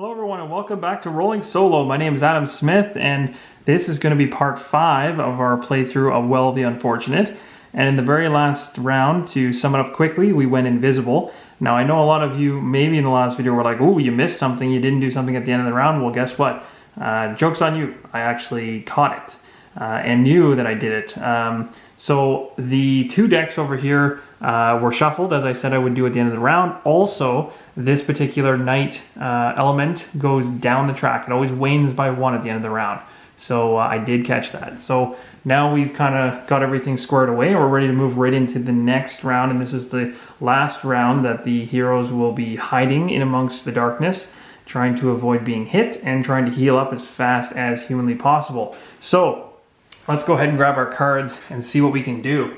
Hello everyone and welcome back to Rolling Solo. My name is Adam Smith and this is going to be part 5 of our playthrough of Well the Unfortunate. And in the very last round, to sum it up quickly, we went invisible. Now I know a lot of you maybe in the last video were like, oh, you missed something, you didn't do something at the end of the round. Well, guess what? Joke's on you. I actually caught it and knew that I did it. So the two decks over here were shuffled, as I said I would do at the end of the round. Also, this particular night element goes down the track. It always wanes by 1 at the end of the round. So I did catch that. So now we've kind of got everything squared away and we're ready to move right into the next round. And this is the last round that the heroes will be hiding in amongst the darkness, trying to avoid being hit and trying to heal up as fast as humanly possible. So let's go ahead and grab our cards and see what we can do.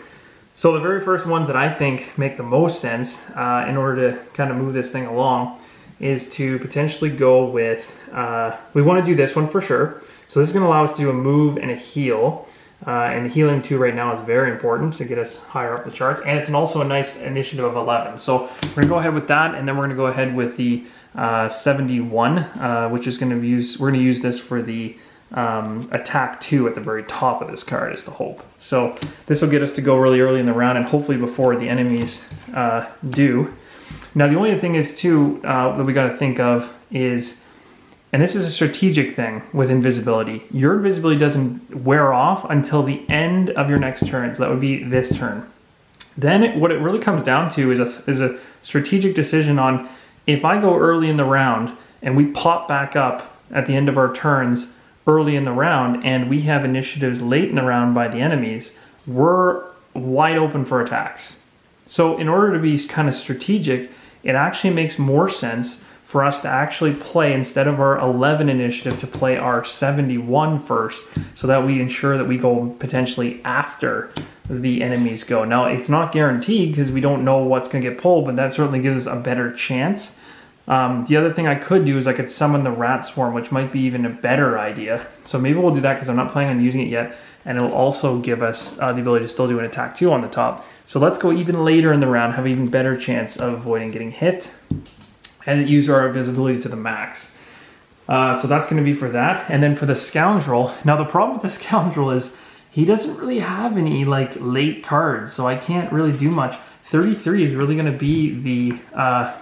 So the very first ones that I think make the most sense in order to kind of move this thing along is to potentially go with, we want to do this one for sure. So this is going to allow us to do a move and a heal. And healing 2 right now is very important to get us higher up the charts. And it's also a nice initiative of 11. So we're going to go ahead with that. And then we're going to go ahead with the 71, which is going to use, we're going to use this for the attack 2 at the very top of this card is the hope. So this will get us to go really early in the round and hopefully before the enemies do. Now the only thing is too that we got to think of is, and this is a strategic thing with invisibility, your invisibility doesn't wear off until the end of your next turn. So that would be this turn. Then what it really comes down to is a strategic decision on, if I go early in the round and we pop back up at the end of our turns early in the round and we have initiatives late in the round by the enemies, we're wide open for attacks. So in order to be kind of strategic, it actually makes more sense for us to actually play, instead of our 11 initiative, to play our 71 first, so that we ensure that we go potentially after the enemies go. Now it's not guaranteed because we don't know what's going to get pulled, but that certainly gives us a better chance. The other thing I could do is I could summon the rat swarm, which might be even a better idea. So maybe we'll do that because I'm not planning on using it yet. And it'll also give us the ability to still do an attack 2 on the top. So let's go even later in the round, have an even better chance of avoiding getting hit and use our invisibility to the max. So that's going to be for that. And then for the Scoundrel. Now the problem with the Scoundrel is he doesn't really have any like late cards. So I can't really do much. 33 is really going to be the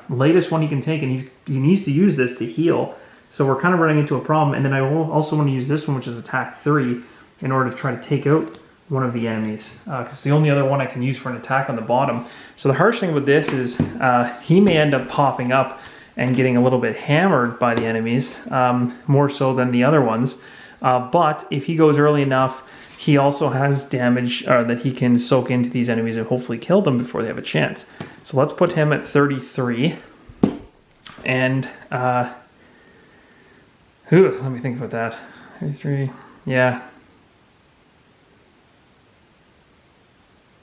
latest one he can take, and he needs to use this to heal. So we're kind of running into a problem. And then I will also want to use this one, which is attack 3, in order to try to take out one of the enemies, because it's the only other one I can use for an attack on the bottom. So the harsh thing with this is he may end up popping up and getting a little bit hammered by the enemies, more so than the other ones. But if he goes early enough, he also has damage that he can soak into these enemies and hopefully kill them before they have a chance. So let's put him at 33. And, let me think about that. 33, yeah.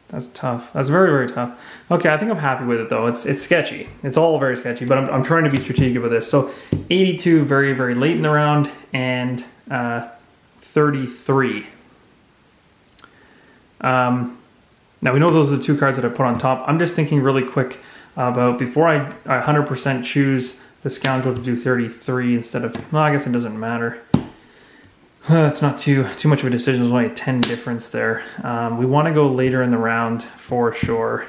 That's tough. That's very, very tough. Okay, I think I'm happy with it though. It's sketchy. It's all very sketchy, but I'm trying to be strategic with this. So 82 very, very late in the round, and 33. Now we know those are the 2 cards that I put on top. I'm just thinking really quick about, before I 100% choose the Scoundrel to do 33 instead of, well, I guess it doesn't matter. It's not too much of a decision. There's only a 10 difference there. We want to go later in the round for sure,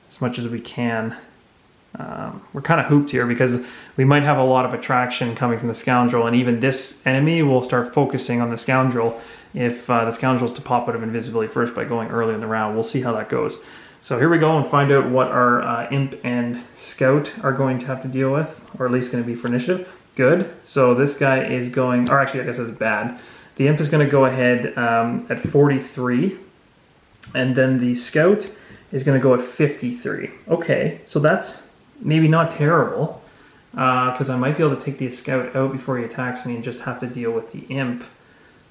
as much as we can. We're kind of hooped here because we might have a lot of attraction coming from the Scoundrel, and even this enemy will start focusing on the Scoundrel if the Scoundrel's to pop out of invisibility first by going early in the round. We'll see how that goes. So here we go and find out what our Imp and Scout are going to have to deal with, or at least going to be for initiative. Good. So this guy is going, or actually I guess that's bad. The Imp is going to go ahead at 43, and then the Scout is going to go at 53. Okay, so that's maybe not terrible, because I might be able to take the Scout out before he attacks me and just have to deal with the Imp.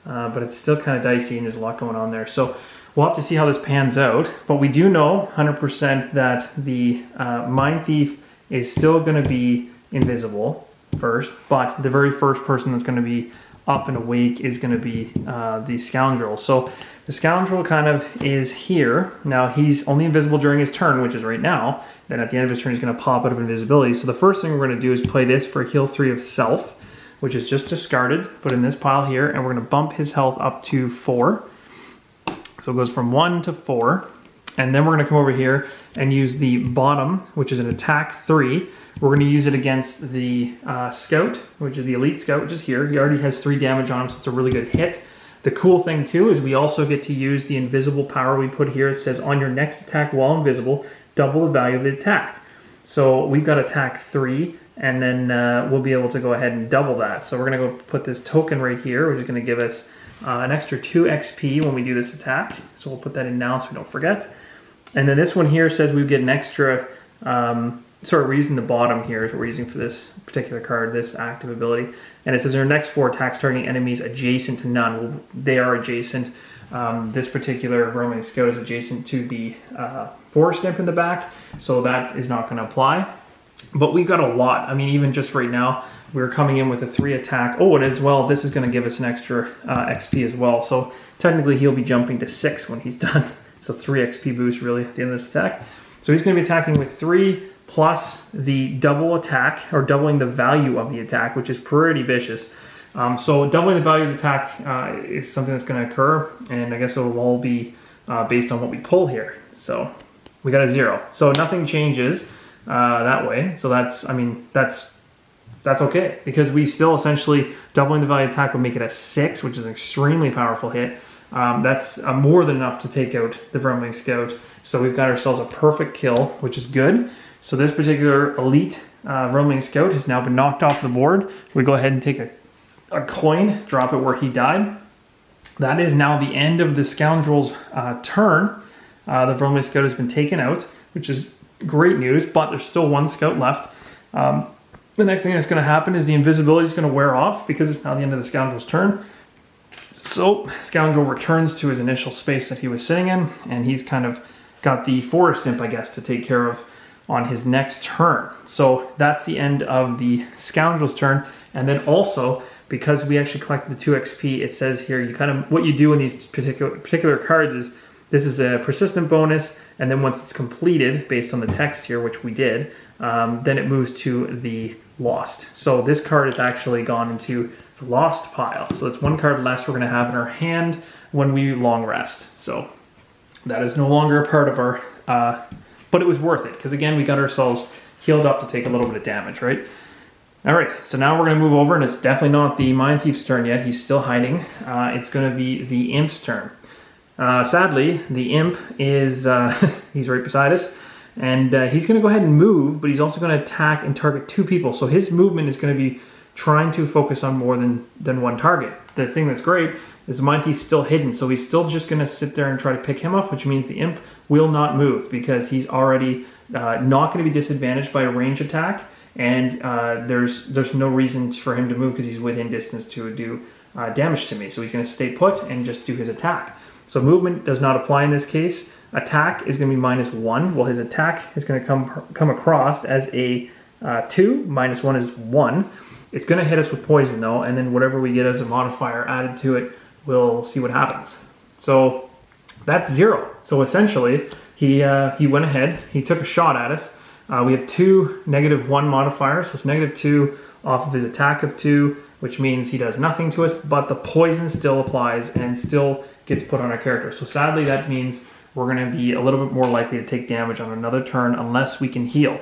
But it's still kind of dicey and there's a lot going on there. So we'll have to see how this pans out. But we do know 100% that the Mindthief is still going to be invisible. first, but the very first person that's going to be up and awake is going to be the Scoundrel. So the Scoundrel kind of is here. Now he's only invisible during his turn, which is right now. Then at the end of his turn, he's going to pop out of invisibility. So the first thing we're going to do is play this for heal 3 of self, which is just discarded, put in this pile here, and we're going to bump his health up to 4. So it goes from 1 to 4. And then we're going to come over here and use the bottom, which is an attack 3. We're going to use it against the Scout, which is the Elite Scout, which is here. He already has 3 damage on him, so it's a really good hit. The cool thing too is we also get to use the invisible power we put here. It says on your next attack while invisible, double the value of the attack. So we've got attack 3, and then we'll be able to go ahead and double that. So we're going to go put this token right here, which is going to give us an extra 2 XP when we do this attack. So we'll put that in now so we don't forget. And then this one here says we get an extra, we're using the bottom here is what we're using for this particular card, this active ability. And it says our next 4 attacks targeting enemies adjacent to none. Well, they are adjacent. This particular Vermilion Scout is adjacent to the Forest Imp in the back, so that is not going to apply. But we've got a lot. I mean, even just right now, we're coming in with a 3 attack. Oh, and as well, this is going to give us an extra XP as well. So technically, he'll be jumping to 6 when he's done. So 3 XP boost really at the end of this attack. So he's going to be attacking with 3 plus the double attack, or doubling the value of the attack, which is pretty vicious. So doubling the value of the attack is something that's going to occur, and I guess it'll all be based on what we pull here. So we got a 0. So nothing changes that way. So that's okay, because we still essentially doubling the value attack would make it a 6, which is an extremely powerful hit. That's more than enough to take out the Vermilion Scout. So we've got ourselves a perfect kill, which is good. So this particular elite Vermilion Scout has now been knocked off the board. We go ahead and take a coin, drop it where he died. That is now the end of the Scoundrel's turn. The Vermilion Scout has been taken out, which is great news, but there's still 1 Scout left. The next thing that's going to happen is the invisibility is going to wear off because it's now the end of the Scoundrel's turn. So Scoundrel returns to his initial space that he was sitting in, and he's kind of got the Forest Imp, I guess, to take care of on his next turn. So that's the end of the Scoundrel's turn. And then also, because we actually collected the 2 XP, it says here, you kind of, what you do in these particular cards is, this is a persistent bonus, and then once it's completed, based on the text here, which we did, then it moves to the lost. So this card has actually gone into the lost pile. So it's 1 card less we're going to have in our hand when we long rest. So that is no longer a part of our, but it was worth it, because again, we got ourselves healed up to take a little bit of damage, right? All right, so now we're going to move over, and it's definitely not the Mindthief's turn yet. He's still hiding. It's going to be the Imp's turn. Sadly, the Imp is, he's right beside us, and he's going to go ahead and move, but he's also going to attack and target 2 people. So his movement is going to be trying to focus on more than 1 target. The thing that's great is the Mindthief's still hidden, so he's still just going to sit there and try to pick him off, which means the Imp will not move because he's already not going to be disadvantaged by a range attack, and there's no reason for him to move because he's within distance to do damage to me. So he's going to stay put and just do his attack. So movement does not apply in this case. Attack is going to be -1. Well, his attack is going to come across as a 2. -1 is 1. It's going to hit us with poison though, and then whatever we get as a modifier added to it, we'll see what happens. So that's 0. So essentially, he went ahead, he took a shot at us. We have 2 -1 modifiers, so it's -2 off of his attack of 2, which means he does nothing to us, but the poison still applies and still gets put on our character. So sadly, that means we're going to be a little bit more likely to take damage on another turn unless we can heal.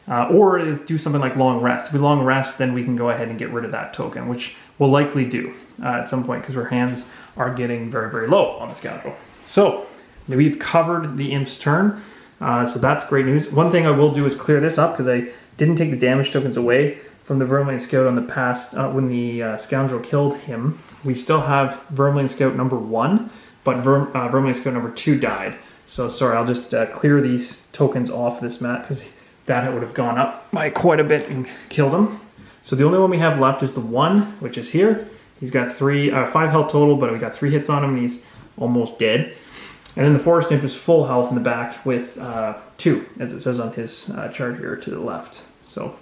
Or do something like long rest. If we long rest, then we can go ahead and get rid of that token, which we'll likely do at some point because our hands are getting very, very low on the Scoundrel. So we've covered the Imp's turn. So that's great news. One thing I will do is clear this up because I didn't take the damage tokens away from the Vermilion Scout on the past when the Scoundrel killed him. We still have Vermilion Scout number 1, but Vermilion Scout number 2 died. So sorry, I'll just clear these tokens off this mat because that would have gone up by quite a bit and killed him. So the only one we have left is the 1, which is here. He's got 5 health total, but we got 3 hits on him and he's almost dead. And then the Forest Imp is full health in the back with 2, as it says on his chart here to the left. So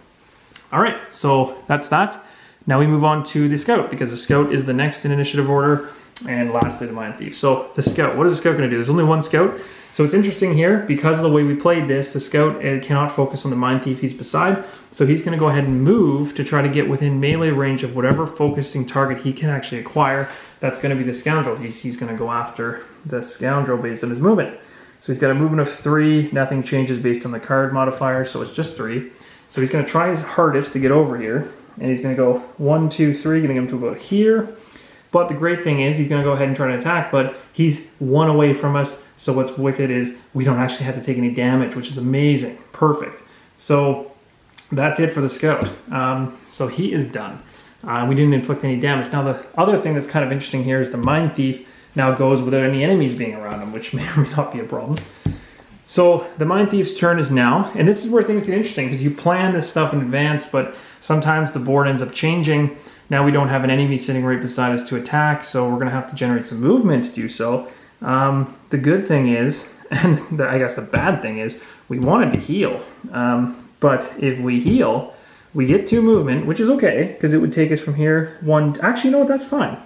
All right, so that's that. Now we move on to the Scout, because the Scout is the next in initiative order, and lastly the Mindthief. So the Scout, what is the Scout going to do? There's only one Scout. So it's interesting here, because of the way we played this, the Scout cannot focus on the Mindthief he's beside, so he's going to go ahead and move to try to get within melee range of whatever focusing target he can actually acquire. That's going to be the Scoundrel. He's going to go after the Scoundrel based on his movement. So he's got a movement of 3, nothing changes based on the card modifier, so it's just 3. So he's going to try his hardest to get over here, and he's going to go 1, 2, 3, getting him to about here. But the great thing is he's going to go ahead and try to attack, but he's 1 away from us. So what's wicked is we don't actually have to take any damage, which is amazing. Perfect. So that's it for the Scout. So he is done. We didn't inflict any damage. Now the other thing that's kind of interesting here is the Mindthief now goes without any enemies being around him, which may or may not be a problem. So the Mindthief's turn is now, and this is where things get interesting, because you plan this stuff in advance, but sometimes the board ends up changing. Now we don't have an enemy sitting right beside us to attack, so we're going to have to generate some movement to do so. The good thing is, and I guess the bad thing is, we wanted to heal. But if we heal, we get 2 movement, which is okay, because it would take us from here 1... Actually, you know what? That's fine.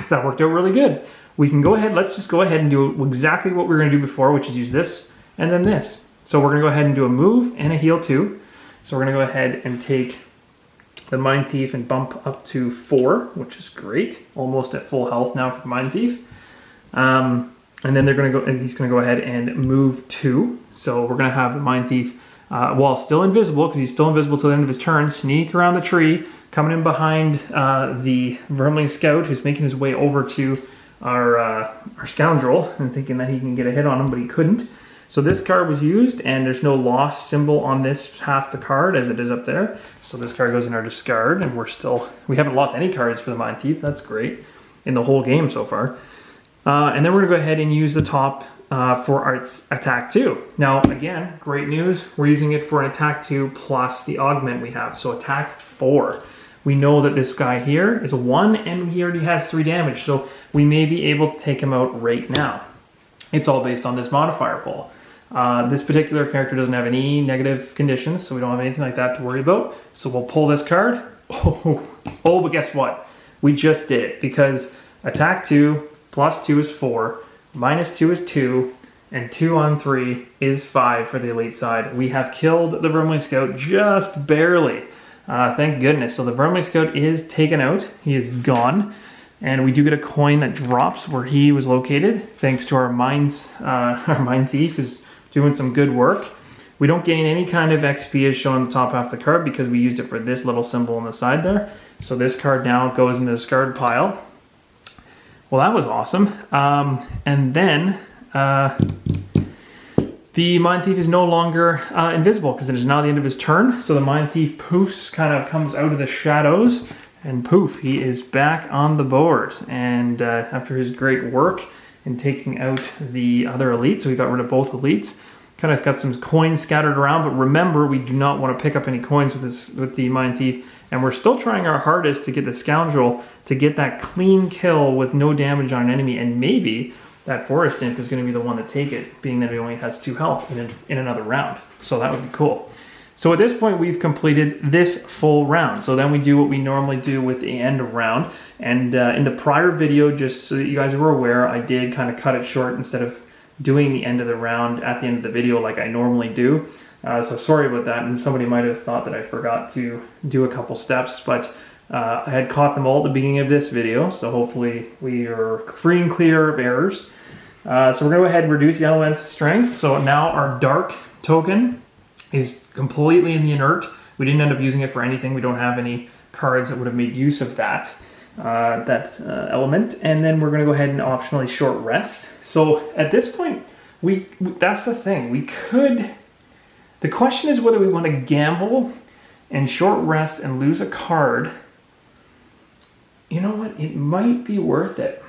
That worked out really good. We can go ahead, let's just go ahead and do exactly what we were going to do before, which is use this and then this. So we're going to go ahead and do a move and a heal too. So we're going to go ahead and take the Mindthief and bump up to 4, which is great. Almost at full health now for the Mindthief. And then they're going to go, and he's going to go ahead and move 2. So we're going to have the Mindthief, while still invisible, because he's still invisible till the end of his turn, sneak around the tree, coming in behind the Vermling Scout, who's making his way over to our Scoundrel, and thinking that he can get a hit on him, but he couldn't. So this card was used, and there's no loss symbol on this half the card as it is up there. So this card goes in our discard, and we haven't lost any cards for the Mindthief. That's great in the whole game so far. And then we're going to go ahead and use the top for our attack 2. Now, again, great news. We're using it for an attack 2 plus the augment we have. So attack 4. We know that this guy here is a 1, and he already has 3 damage. So we may be able to take him out right now. It's all based on this modifier pool. This particular character doesn't have any negative conditions, so we don't have anything like that to worry about. So we'll pull this card. Oh, but guess what? We just did it, because attack 2 plus 2 is 4, minus 2 is 2, and 2 on 3 is 5 for the elite side. We have killed the Vermling Scout just barely. Thank goodness. So the Vermling Scout is taken out. He is gone. And we do get a coin that drops where he was located, thanks to our Mindthief is doing some good work. We don't gain any kind of XP as shown on the top half of the card, because we used it for this little symbol on the side there. So this card now goes in the discard pile. Well, that was awesome. And then the Mindthief is no longer invisible, because it is now the end of his turn. So the Mindthief poofs, kind of comes out of the shadows, and poof, he is back on the board. And after his great work in taking out the other elites, so we got rid of both elites, kind of got some coins scattered around. But remember, we do not want to pick up any coins with the Mindthief, and we're still trying our hardest to get the Scoundrel to get that clean kill with no damage on an enemy, and maybe that Forest Imp is going to be the one to take it, being that he only has 2 health in another round. So that would be cool. So at this point, we've completed this full round. So then we do what we normally do with the end of round. And in the prior video, just so that you guys were aware, I did kind of cut it short instead of doing the end of the round at the end of the video like I normally do. So sorry about that. And somebody might have thought that I forgot to do a couple steps, but I had caught them all at the beginning of this video. So hopefully we are free and clear of errors. So we're going to go ahead and reduce the element strength. So now our dark token is completely in the inert. We didn't end up using it for anything. We don't have any cards that would have made use of that element. And then we're going to go ahead and optionally short rest. So at this point, that's the thing. We could... The question is whether we want to gamble and short rest and lose a card. You know what? It might be worth it.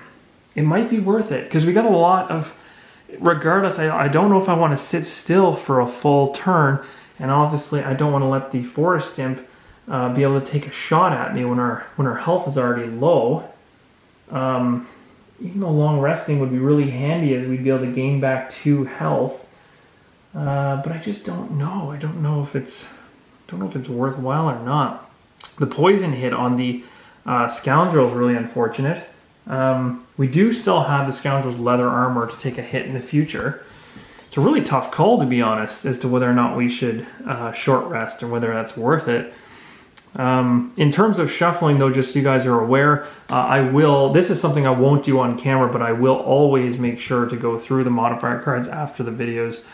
It might be worth it, because we got a lot of... Regardless, I don't know if I want to sit still for a full turn, and obviously I don't want to let the Forest Imp be able to take a shot at me when our health is already low. Even though long resting would be really handy, as we'd be able to gain back 2 health. But I just don't know. I don't know if it's don't know if it's worthwhile or not. The poison hit on the Scoundrel is really unfortunate. We do still have the Scoundrel's leather armor to take a hit in the future. It's a really tough call, to be honest, as to whether or not we should short rest or whether that's worth it. In terms of shuffling, though, just so you guys are aware, this is something I won't do on camera, but I will always make sure to go through the modifier cards after the videos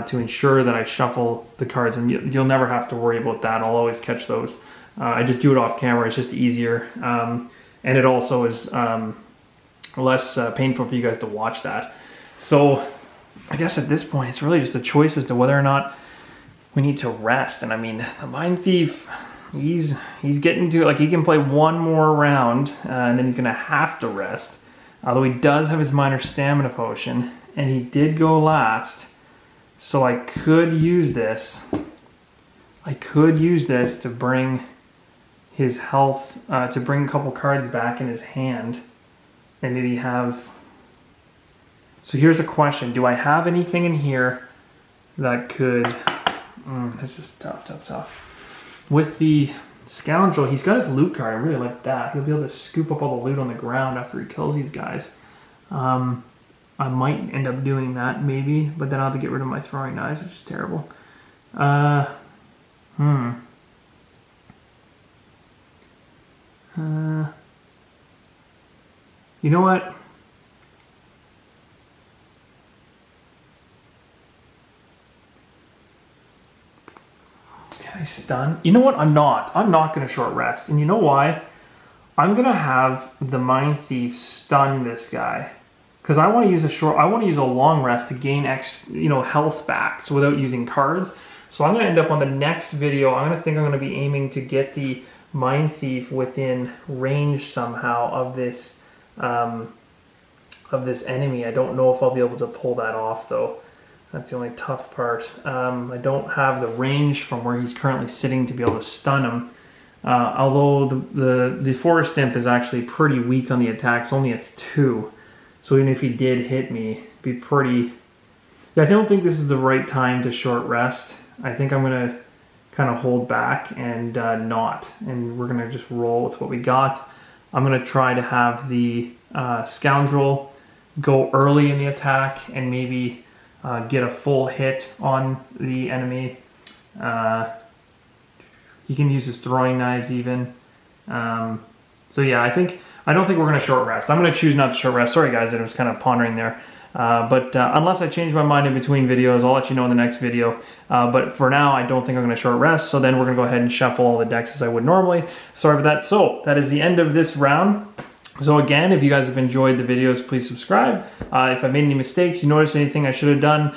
to ensure that I shuffle the cards, and you'll never have to worry about that. I'll always catch those. I just do it off camera. It's just easier, and it also is less painful for you guys to watch that. So I guess at this point, it's really just a choice as to whether or not we need to rest. And I mean, the Mindthief, he's getting to, like, he can play one more round, and then he's going to have to rest. Although he does have his minor stamina potion, and he did go last. So I could use this. To bring his health, to bring a couple cards back in his hand, and maybe have... So here's a question. Do I have anything in here that could... this is tough. With the Scoundrel, he's got his loot card. I really like that. He'll be able to scoop up all the loot on the ground after he kills these guys. I might end up doing that, maybe, but then I'll have to get rid of my throwing knives, which is terrible. You know what? Can I stun? You know what? I'm not going to short rest. And you know why? I'm going to have the Mindthief stun this guy. Because I want to use a long rest to gain health back, so without using cards. So I'm going to end up on the next video. I'm going to be aiming to get the Mindthief within range somehow of this enemy. I don't know if I'll be able to pull that off, though. That's the only tough part. I don't have the range from where he's currently sitting to be able to stun him. Although the Forest Imp is actually pretty weak on the attacks, only a 2. So even if he did hit me, it'd be pretty... Yeah, I don't think this is the right time to short rest. I think I'm going to kind of hold back and and we're going to just roll with what we got. I'm going to try to have the Scoundrel go early in the attack and maybe get a full hit on the enemy. He can use his throwing knives even. So yeah, I don't think we're going to short rest. I'm going to choose not to short rest. Sorry guys, I was kind of pondering there. But unless I change my mind in between videos, I'll let you know in the next video. But for now, I don't think I'm going to short rest. So then we're going to go ahead and shuffle all the decks as I would normally. Sorry about that. So that is the end of this round. So again, if you guys have enjoyed the videos, please subscribe. If I made any mistakes, you noticed anything I should have done,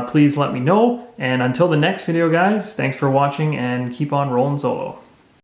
please let me know. And until the next video, guys, thanks for watching and keep on rolling solo.